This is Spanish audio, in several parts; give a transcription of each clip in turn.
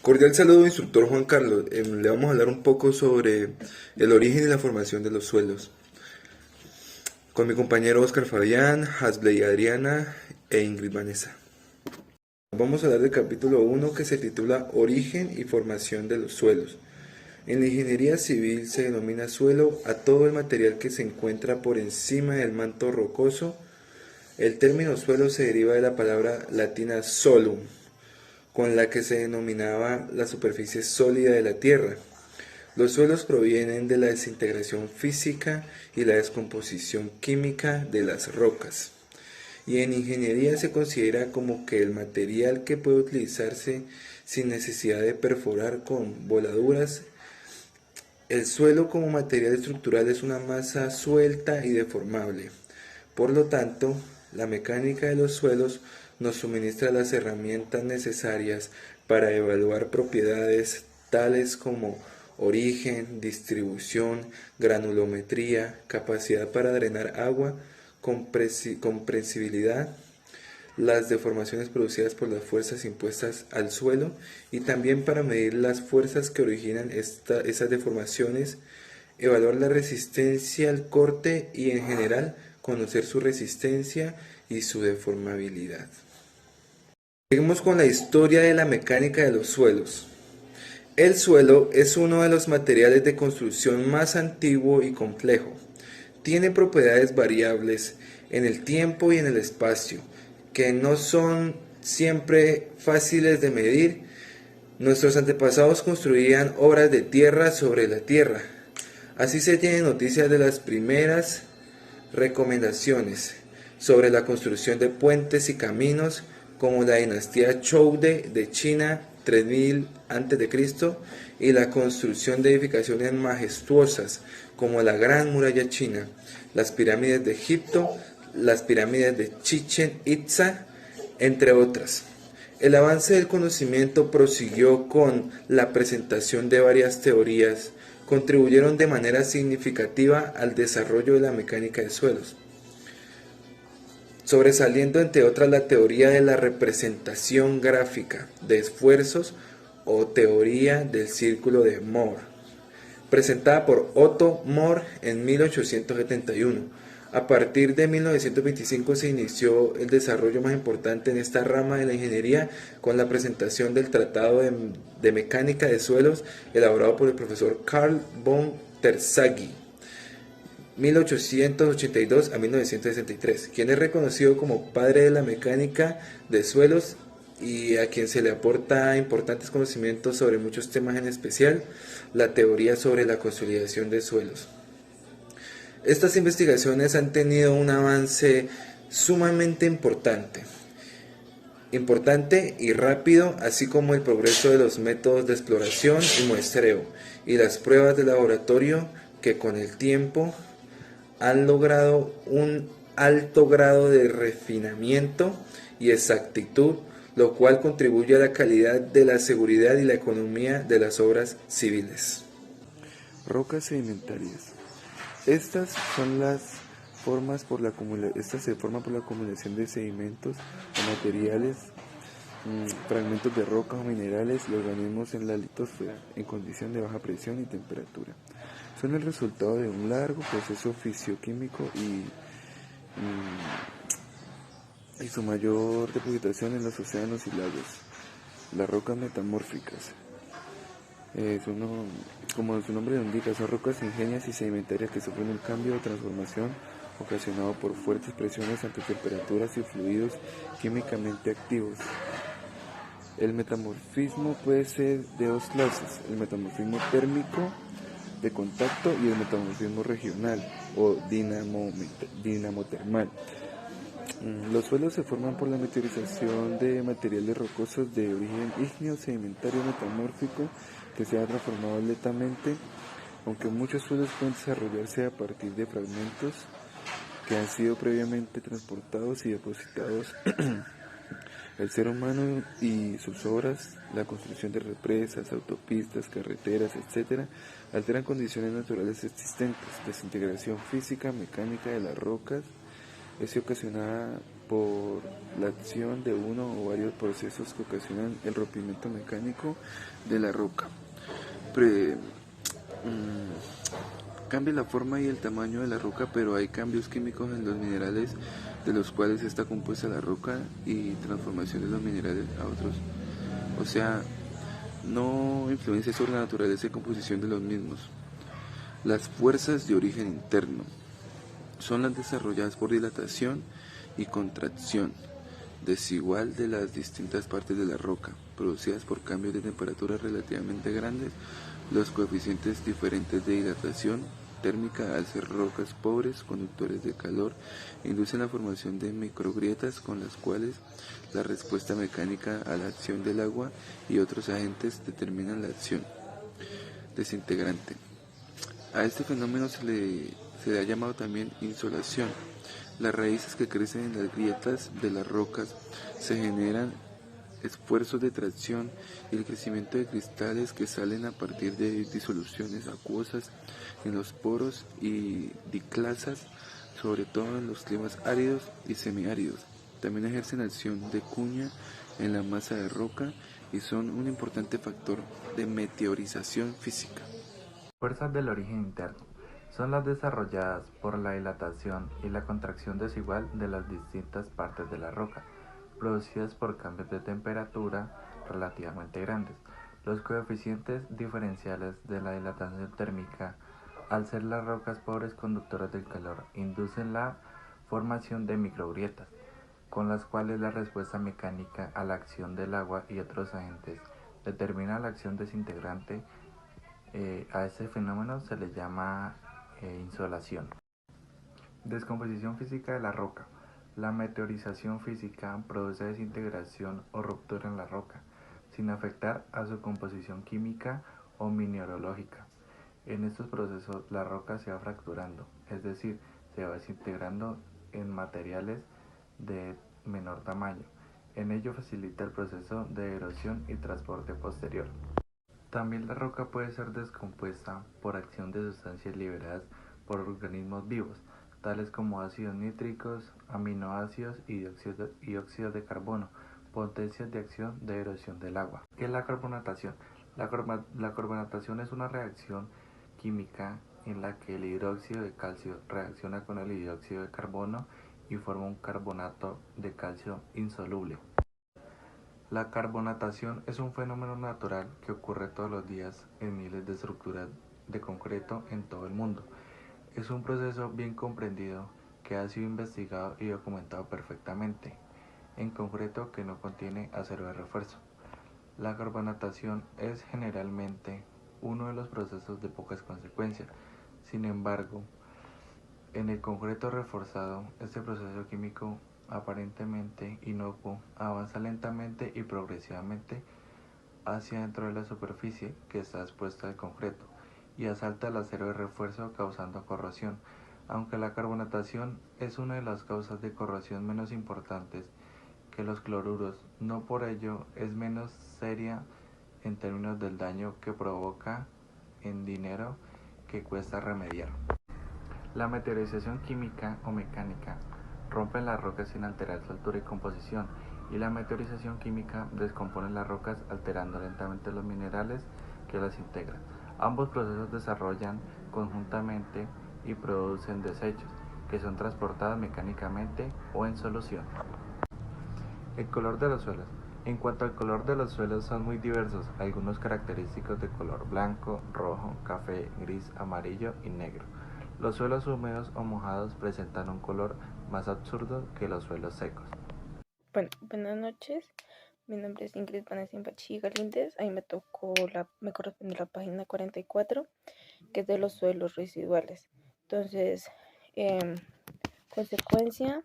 Cordial saludo, instructor Juan Carlos. Le vamos a hablar un poco sobre el origen y la formación de los suelos. Con mi compañero Oscar Fabián, Hasbley Adriana e Ingrid Vanessa. Vamos a hablar del capítulo 1 que se titula Origen y formación de los suelos. En la ingeniería civil se denomina suelo a todo el material que se encuentra por encima del manto rocoso. El término suelo se deriva de la palabra latina solum, con la que se denominaba la superficie sólida de la Tierra. Los suelos provienen de la desintegración física y la descomposición química de las rocas. Y en ingeniería se considera como que el material que puede utilizarse sin necesidad de perforar con voladuras. El suelo como material estructural es una masa suelta y deformable. Por lo tanto, la mecánica de los suelos nos suministra las herramientas necesarias para evaluar propiedades tales como origen, distribución, granulometría, capacidad para drenar agua, comprensibilidad, las deformaciones producidas por las fuerzas impuestas al suelo y también para medir las fuerzas que originan esas deformaciones, evaluar la resistencia al corte y en general conocer su resistencia y su deformabilidad. Seguimos con la historia de la mecánica de los suelos. El suelo es uno de los materiales de construcción más antiguo y complejo. Tiene propiedades variables en el tiempo y en el espacio, que no son siempre fáciles de medir. Nuestros antepasados construían obras de tierra sobre la tierra. Así se tiene noticias de las primeras recomendaciones sobre la construcción de puentes y caminos, como la dinastía Zhou de China 3000 a.C. y la construcción de edificaciones majestuosas como la Gran Muralla China, las pirámides de Egipto, las pirámides de Chichén Itzá, entre otras. El avance del conocimiento prosiguió con la presentación de varias teorías, contribuyeron de manera significativa al desarrollo de la mecánica de suelos, sobresaliendo entre otras la teoría de la representación gráfica de esfuerzos o teoría del círculo de Moore, presentada por Otto Moore en 1871. A partir de 1925 se inició el desarrollo más importante en esta rama de la ingeniería con la presentación del Tratado de Mecánica de Suelos elaborado por el profesor Carl von Terzaghi, 1882 a 1963, quien es reconocido como padre de la mecánica de suelos y a quien se le aporta importantes conocimientos sobre muchos temas, en especial la teoría sobre la consolidación de suelos. Estas investigaciones han tenido un avance sumamente importante y rápido, así como el progreso de los métodos de exploración y muestreo y las pruebas de laboratorio que con el tiempo han logrado un alto grado de refinamiento y exactitud, lo cual contribuye a la calidad de la seguridad y la economía de las obras civiles. Rocas sedimentarias. Estas son las formas por la Estas se forman por la acumulación de sedimentos o materiales, fragmentos de rocas o minerales y organismos en la litosfera en condición de baja presión y temperatura. Son el resultado de un largo proceso fisioquímico y su mayor depositación en los océanos y lagos. Las rocas metamórficas. Como su nombre lo indica, son rocas ingenias y sedimentarias que sufren un cambio o transformación ocasionado por fuertes presiones ante temperaturas y fluidos químicamente activos. El metamorfismo puede ser de dos clases: el metamorfismo térmico de contacto y el metamorfismo regional o dinamotermal. Los suelos se forman por la meteorización de materiales rocosos de origen ígneo sedimentario metamórfico que se ha transformado lentamente, aunque muchos suelos pueden desarrollarse a partir de fragmentos que han sido previamente transportados y depositados. El ser humano y sus obras, la construcción de represas, autopistas, carreteras, etc., alteran condiciones naturales existentes. Desintegración física, mecánica de las rocas es ocasionada por la acción de uno o varios procesos que ocasionan el rompimiento mecánico de la roca. Cambia la forma y el tamaño de la roca, pero hay cambios químicos en los minerales de los cuales está compuesta la roca y transformación de los minerales a otros. O sea, no influencia sobre la naturaleza y composición de los mismos. Las fuerzas de origen interno son las desarrolladas por dilatación y contracción desigual de las distintas partes de la roca, producidas por cambios de temperatura relativamente grandes. Los coeficientes diferentes de dilatación térmica, al ser rocas pobres, conductores de calor, inducen la formación de microgrietas con las cuales la respuesta mecánica a la acción del agua y otros agentes determinan la acción desintegrante. A este fenómeno se le ha llamado también insolación. Las raíces que crecen en las grietas de las rocas se generan esfuerzos de tracción y el crecimiento de cristales que salen a partir de disoluciones acuosas en los poros y diclasas, sobre todo en los climas áridos y semiáridos. También ejercen acción de cuña en la masa de roca y son un importante factor de meteorización física. Fuerzas del origen interno son las desarrolladas por la dilatación y la contracción desigual de las distintas partes de la roca, producidas por cambios de temperatura relativamente grandes. Los coeficientes diferenciales de la dilatación térmica, al ser las rocas pobres conductoras del calor, inducen la formación de microgrietas, con las cuales la respuesta mecánica a la acción del agua y otros agentes determina la acción desintegrante. A este fenómeno se le llama insolación. Descomposición física de la roca. La meteorización física produce desintegración o ruptura en la roca, sin afectar a su composición química o mineralógica. En estos procesos la roca se va fracturando, es decir, se va desintegrando en materiales de menor tamaño. En ello facilita el proceso de erosión y transporte posterior. También la roca puede ser descompuesta por acción de sustancias liberadas por organismos vivos, tales como ácidos nítricos, aminoácidos y óxidos de carbono, potencias de acción de erosión del agua. ¿Qué es la carbonatación? La carbonatación es una reacción química en la que el hidróxido de calcio reacciona con el dióxido de carbono y forma un carbonato de calcio insoluble. La carbonatación es un fenómeno natural que ocurre todos los días en miles de estructuras de concreto en todo el mundo. Es un proceso bien comprendido que ha sido investigado y documentado perfectamente, en concreto que no contiene acero de refuerzo. La carbonatación es generalmente uno de los procesos de pocas consecuencias. Sin embargo, en el concreto reforzado, este proceso químico aparentemente inocuo avanza lentamente y progresivamente hacia dentro de la superficie que está expuesta al concreto y asalta el acero de refuerzo causando corrosión. Aunque la carbonatación es una de las causas de corrosión menos importantes que los cloruros, no por ello es menos seria en términos del daño que provoca en dinero que cuesta remediar. La meteorización química o mecánica rompe las rocas sin alterar su altura y composición, y la meteorización química descompone las rocas alterando lentamente los minerales que las integran. Ambos procesos desarrollan conjuntamente y producen desechos, que son transportados mecánicamente o en solución. El color de los suelos. En cuanto al color de los suelos son muy diversos, algunos característicos de color blanco, rojo, café, gris, amarillo y negro. Los suelos húmedos o mojados presentan un color más absurdo que los suelos secos. Bueno, buenas noches. Mi nombre es Ingrid Vanessa Pachi Galíndez. Ahí me corresponde la página 44, que es de los suelos residuales. Entonces, consecuencia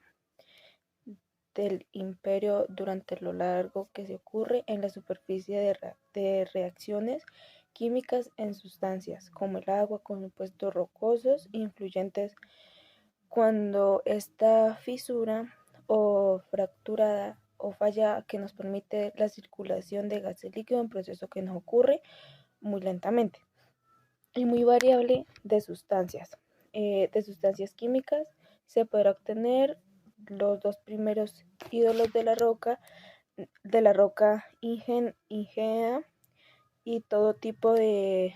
del imperio durante lo largo que se ocurre en la superficie de reacciones químicas en sustancias como el agua, compuestos rocosos influyentes. Cuando esta fisura o fracturada o falla que nos permite la circulación de gases líquidos, un proceso que nos ocurre muy lentamente y muy variable de sustancias químicas, se podrá obtener los dos primeros ídolos de la roca ígnea y todo tipo de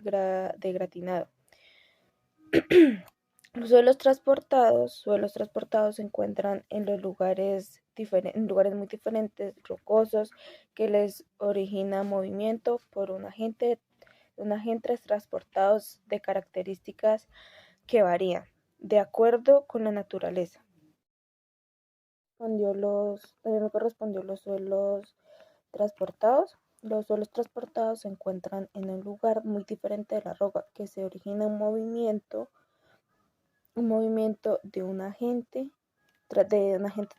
gratinado. Los suelos transportados se encuentran en lugares muy diferentes, rocosos, que les origina movimiento por un agentes transportados de características que varían de acuerdo con la naturaleza. Me correspondió los suelos transportados. Los suelos transportados se encuentran en un lugar muy diferente de la roca, que se origina un movimiento de un agente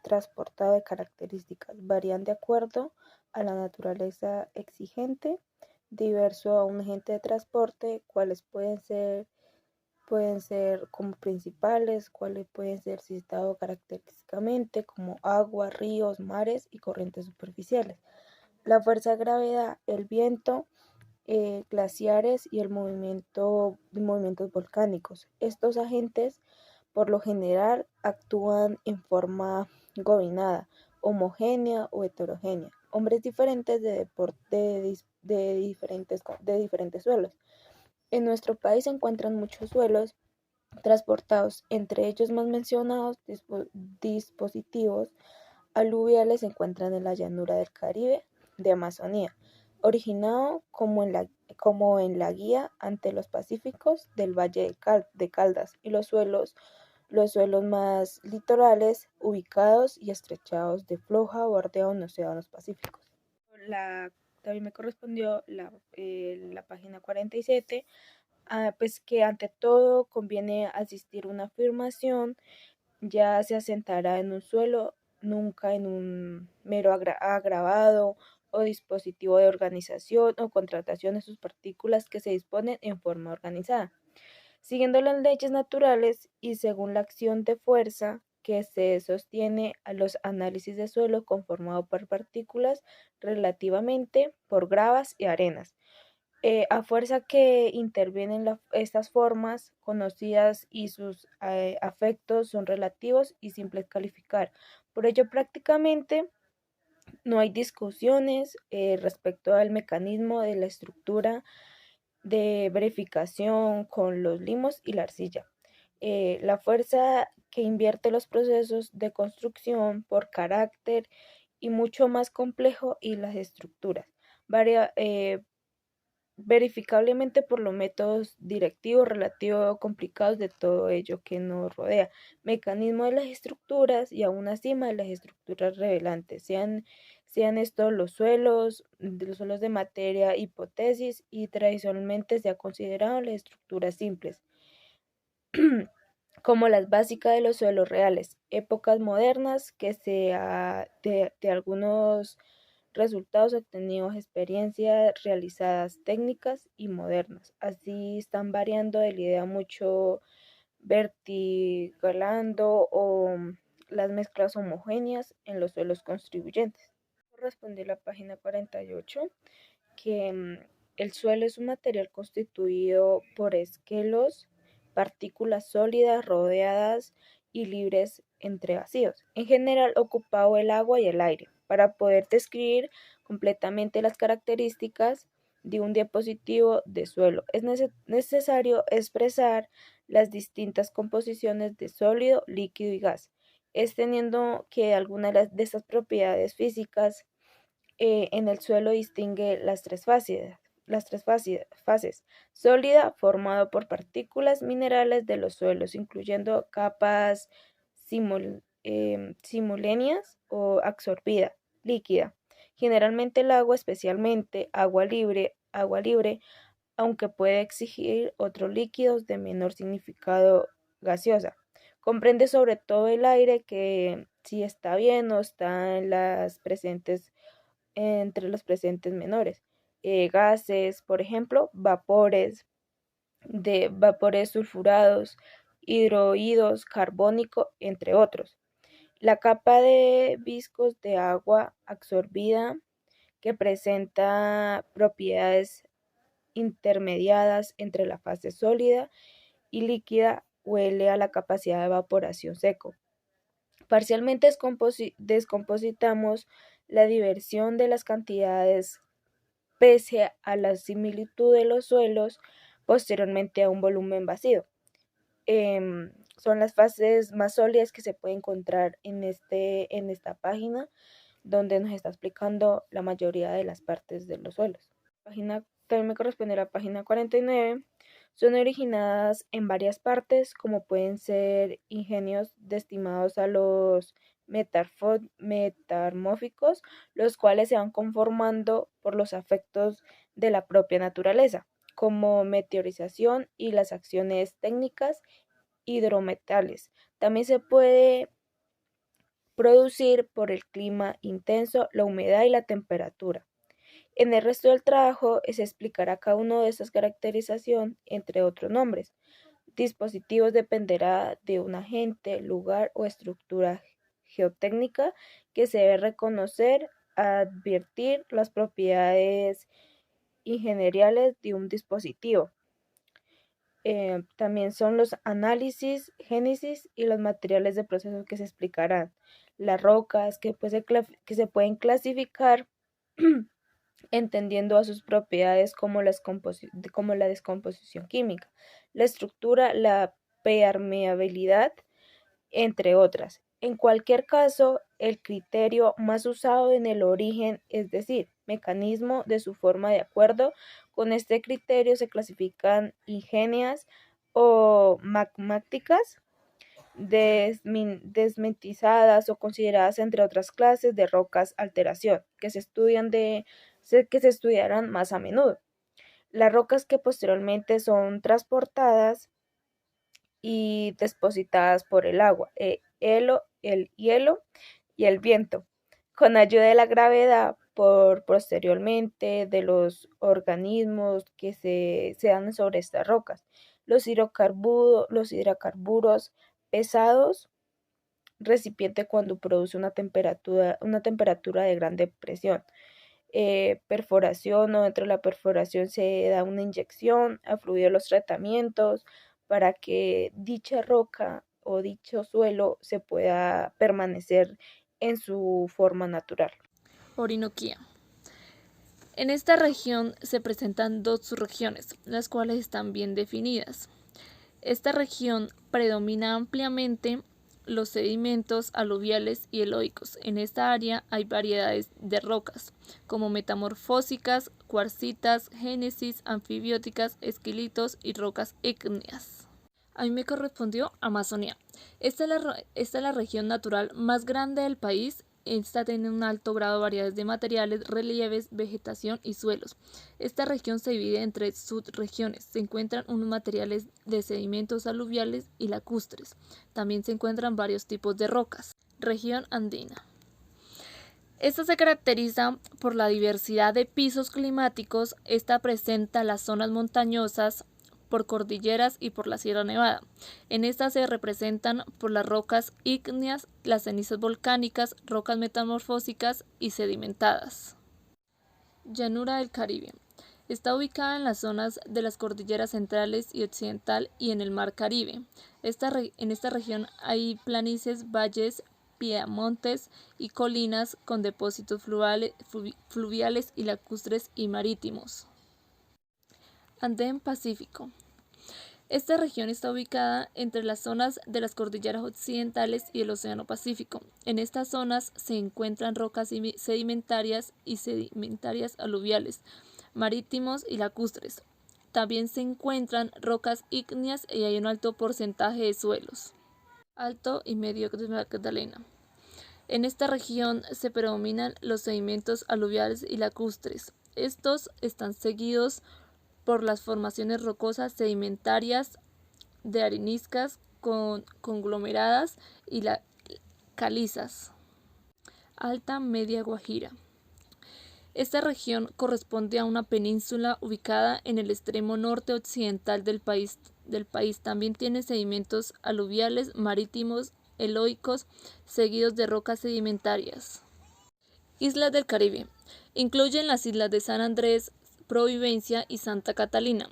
transportado de características. Varían de acuerdo a la naturaleza exigente, diverso a un agente de transporte, cuáles pueden ser como principales, cuáles pueden ser citados característicamente como agua, ríos, mares y corrientes superficiales. La fuerza de gravedad, el viento, glaciares y movimientos volcánicos. Estos agentes por lo general actúan en forma combinada, homogénea o heterogénea. Hombres diferentes de diferentes suelos. En nuestro país se encuentran muchos suelos transportados, entre ellos más mencionados dispositivos aluviales se encuentran en la llanura del Caribe de Amazonía, originado como en la guía ante los pacíficos del Valle de Caldas y los suelos más litorales ubicados y estrechados de floja bordeo en océanos pacíficos. También me correspondió la página 47. Pues que ante todo conviene asistir una afirmación, ya se asentará en un suelo, nunca en un mero agravado o dispositivo de organización o contratación de sus partículas que se disponen en forma organizada, siguiendo las leyes naturales y según la acción de fuerza que se sostiene a los análisis de suelo conformado por partículas relativamente por gravas y arenas. A fuerza que intervienen estas formas conocidas y sus afectos son relativos y simples calificar. Por ello, prácticamente no hay discusiones respecto al mecanismo de la estructura de verificación con los limos y la arcilla. La fuerza que invierte los procesos de construcción por carácter y mucho más complejo y las estructuras. Verificablemente por los métodos directivos relativos complicados de todo ello que nos rodea, mecanismo de las estructuras y aún así de las estructuras revelantes, sean estos los suelos de materia, hipótesis y tradicionalmente se ha considerado las estructuras simples como las básicas de los suelos reales, épocas modernas que de algunos resultados obtenidos, experiencias realizadas, técnicas y modernas. Así están variando de la idea mucho vertigalando o las mezclas homogéneas en los suelos contribuyentes. Responde la página 48 que el suelo es un material constituido por esquelos, partículas sólidas rodeadas y libres entre vacíos, en general ocupado el agua y el aire. Para poder describir completamente las características de un dispositivo de suelo, es necesario expresar las distintas composiciones de sólido, líquido y gas, es teniendo que algunas de estas propiedades físicas en el suelo distingue las tres fases. Sólida, formado por partículas minerales de los suelos, incluyendo capas simultáneas o absorbida. Líquida, generalmente el agua, especialmente agua libre, aunque puede exigir otros líquidos de menor significado. Gaseosa, comprende sobre todo el aire que si está bien o está entre los presentes menores. Gases, por ejemplo, vapores sulfurados, hidroídos, carbónico, entre otros. La capa de viscos de agua absorbida que presenta propiedades intermediadas entre la fase sólida y líquida huele a la capacidad de evaporación seco. Parcialmente descompositamos la diversión de las cantidades pese a la similitud de los suelos posteriormente a un volumen vacío. Son las fases más sólidas que se puede encontrar en esta página, donde nos está explicando la mayoría de las partes de los suelos. También me corresponde la página 49. Son originadas en varias partes, como pueden ser ingenios destinados a los metamórficos, los cuales se van conformando por los efectos de la propia naturaleza, como meteorización y las acciones técnicas hidrometales. También se puede producir por el clima intenso, la humedad y la temperatura. En el resto del trabajo se explicará cada uno de estas caracterizaciones, entre otros nombres. Dispositivos dependerá de un agente, lugar o estructura geotécnica que se debe reconocer, advertir las propiedades ingenieriales de un dispositivo. También son los análisis, génesis y los materiales de proceso que se explicarán. Las rocas que se pueden clasificar entendiendo a sus propiedades como la descomposición química, la estructura, la permeabilidad, entre otras. En cualquier caso, el criterio más usado en el origen, es decir, mecanismo de su forma, de acuerdo con este criterio se clasifican ígneas o magmáticas, desmentizadas o consideradas entre otras clases de rocas alteración que se estudiarán más a menudo. Las rocas que posteriormente son transportadas y depositadas por el agua, el hielo y el viento, con ayuda de la gravedad posteriormente de los organismos que se dan sobre estas rocas. Los hidrocarburos pesados, recipiente cuando produce una temperatura de grande presión. Perforación, o dentro de la perforación se da una inyección a fluido de los tratamientos para que dicha roca o dicho suelo se pueda permanecer en su forma natural. Orinoquía. En esta región se presentan dos subregiones, las cuales están bien definidas. Esta región predomina ampliamente los sedimentos aluviales y eloicos. En esta área hay variedades de rocas, como metamorfósicas, cuarcitas, génesis, anfibióticas, esquilitos y rocas ígneas. A mí me correspondió Amazonía. Esta es la región natural más grande del país. Esta tiene un alto grado de variedades de materiales, relieves, vegetación y suelos. Esta región se divide en 3 subregiones. Se encuentran unos materiales de sedimentos aluviales y lacustres. También se encuentran varios tipos de rocas. Región andina. Esta se caracteriza por la diversidad de pisos climáticos. Esta presenta las zonas montañosas, por cordilleras y por la Sierra Nevada. En esta se representan por las rocas ígneas, las cenizas volcánicas, rocas metamorfósicas y sedimentadas. Llanura del Caribe. Está ubicada en las zonas de las cordilleras centrales y occidental y en el mar Caribe. En esta región hay planicies, valles, piedemontes y colinas con depósitos fluviales y lacustres y marítimos. Andén Pacífico. Esta región está ubicada entre las zonas de las cordilleras occidentales y el Océano Pacífico. En estas zonas se encuentran rocas sedimentarias y sedimentarias aluviales, marítimos y lacustres. También se encuentran rocas ígneas y hay un alto porcentaje de suelos. Alto y Medio de Magdalena. En esta región se predominan los sedimentos aluviales y lacustres. Estos están seguidos por las formaciones rocosas sedimentarias de areniscas conglomeradas y calizas. Alta Media Guajira. Esta región corresponde a una península ubicada en el extremo norte occidental del país. También tiene sedimentos aluviales, marítimos, eloicos, seguidos de rocas sedimentarias. Islas del Caribe. Incluyen las islas de San Andrés, Providencia y Santa Catalina.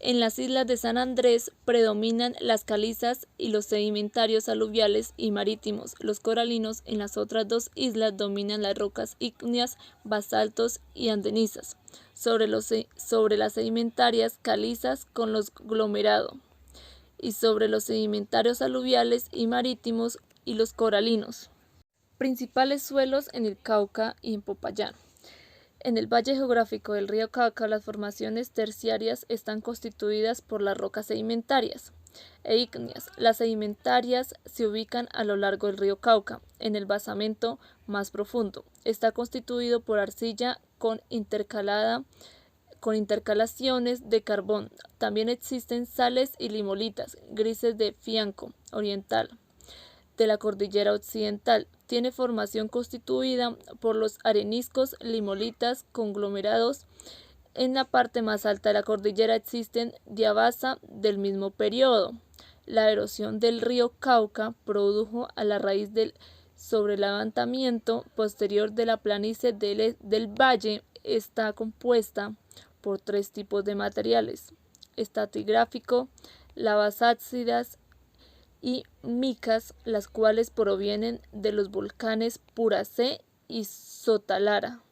En las islas de San Andrés predominan las calizas y los sedimentarios aluviales y marítimos. Los coralinos en las otras dos islas dominan las rocas ígneas, basaltos y andenisas, sobre las sedimentarias calizas con los glomerados, y sobre los sedimentarios aluviales y marítimos y los coralinos. Principales suelos en el Cauca y en Popayán. En el valle geográfico del río Cauca, las formaciones terciarias están constituidas por las rocas sedimentarias e ígneas. Las sedimentarias se ubican a lo largo del río Cauca, en el basamento más profundo. Está constituido por arcilla con intercalaciones de carbón. También existen sales y limolitas, grises de Fianco oriental, de la cordillera occidental. Tiene formación constituida por los areniscos limolitas conglomerados. En la parte más alta de la cordillera existen diabasa del mismo periodo. La erosión del río Cauca produjo a la raíz del sobrelevantamiento posterior de la planicie del valle. Está compuesta por 3 tipos de materiales: estratigráfico, lavas ácidas y micas, las cuales provienen de los volcanes Puracé y Sotalara.